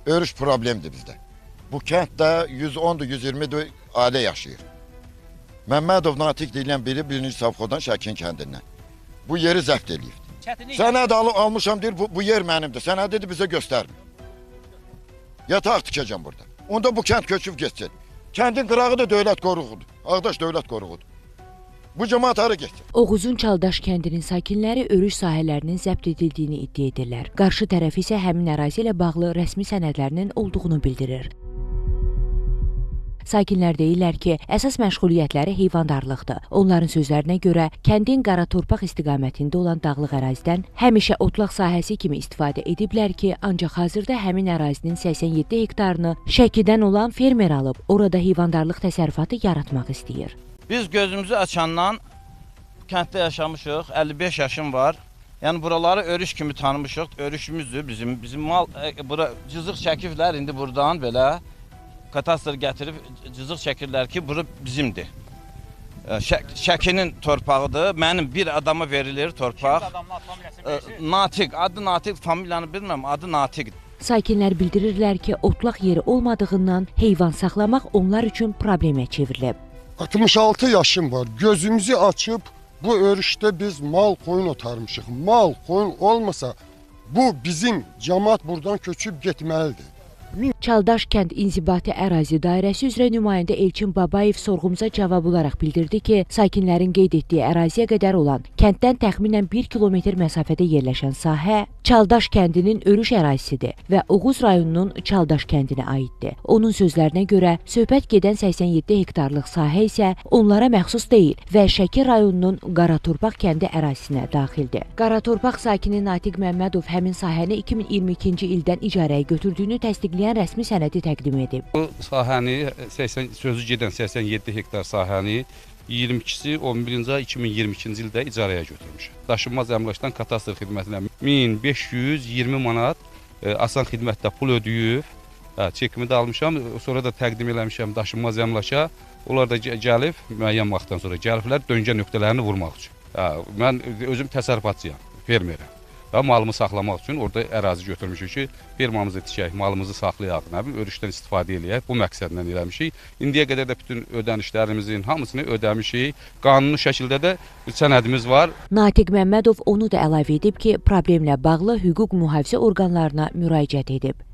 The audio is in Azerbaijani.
Örüş problemdir bizdə. Bu kənddə 110-dur, 120-dur ailə yaşayır. Məmmədov Natiq deyilən biri birinci savxodan Şəkin kəndindən. Bu yeri zəbt eləyib. Sənəd almışam deyir, bu yer mənimdir. Sənəd dedi bizə göstərmir. Yataq tikəcəm burada. Onda bu kənd köçüb geçsin. Kəndin qırağı da dövlət qoruğudur. Ağdaş dövlət qoruğudur. Bu cəmaət hara getsin? Oğuzun Çaldaş kəndinin sakinləri örüş sahələrinin zəbt edildiyini iddia edirlər. Qarşı tərəf isə həmin ərazi ilə bağlı rəsmi sənədlərinin olduğunu bildirir. Sakinlər deyirlər ki, əsas məşğuliyyətləri heyvandarlıqdır. Onların sözlərinə görə, kəndin qara torpaq istiqamətində olan dağlıq ərazidən həmişə otlaq sahəsi kimi istifadə ediblər ki, ancaq hazırda həmin ərazinin 87 hektarını Şəkidən olan fermer alıb, orada heyvandarlıq təsərrüfatı yaratmaq istəyir. Biz gözümüzü açandan kənddə yaşamışıq, 55 yaşım var. Yəni buraları örüş kimi tanımışıq, örüşümüzdür bizim mal, bura cızıq çəkiblər indi buradan belə. Katastr gətirib cızıq çəkirlər ki, bura bizimdir. Şəkinin torpağıdır, mənim bir adama verilir torpaq. Natiq, adı Natiq, familiyanı bilmirəm, adı Natiq. Sakinlər bildirirlər ki, otlaq yeri olmadığından heyvan saxlamaq onlar üçün problemə çevrilib. 66 yaşım var, gözümüzü açıb bu örüşdə biz mal qoyun otarmışıq. Mal qoyun olmasa bu bizim cəmaət buradan köçüb getməlidir. Çaldaş kənd İnzibati ərazi dairəsi üzrə nümayəndə Elçin Babayev sorğumuza cavab olaraq bildirdi ki, sakinlərin qeyd etdiyi əraziyə qədər olan kənddən təxminən 1 kilometr məsafədə yerləşən sahə Çaldaş kəndinin örüş ərazisidir və Oğuz rayonunun Çaldaş kəndinə aiddir. Onun sözlərinə görə söhbət gedən 87 hektarlıq sahə isə onlara məxsus deyil və Şəki rayonunun Qaratorpaq kəndi ərazisinə daxildir. Qaratorpaq sakini Natiq Məmmədov həmin sahəni 2022-ci ildən icarəyə götürdüyünü təsdiqləyən rəsmi sənədi təqdim edib. Bu sahəni, sözü gedən 87 hektar sahəni 22-si 11-ci ay 2022-ci ildə icarəyə götürmüşük. Daşınmaz əmlakdan katastr xidmətinə 1520 manat asan xidmətdə pul ödəyib, çekimi də almışam, sonra da təqdim eləmişəm daşınmaz əmlaka. Onlar da gəlib, müəyyən vaxtdan sonra gəliblər döngə nöqtələrini vurmaq üçün. Mən özüm təsərrüfatçıyam, fermerəm. Və malımı saxlamaq üçün orada ərazi götürmüşük ki, fermamızı tikək, malımızı saxlayaq, örüşdən istifadə eləyək, bu məqsədlə eləmişik. İndiyə qədər də bütün ödənişlərimizin hamısını ödəmişik, qanuni şəkildə də sənədimiz var. Natiq Məmmədov onu da əlavə edib ki, problemlə bağlı hüquq mühafizə orqanlarına müraciət edib.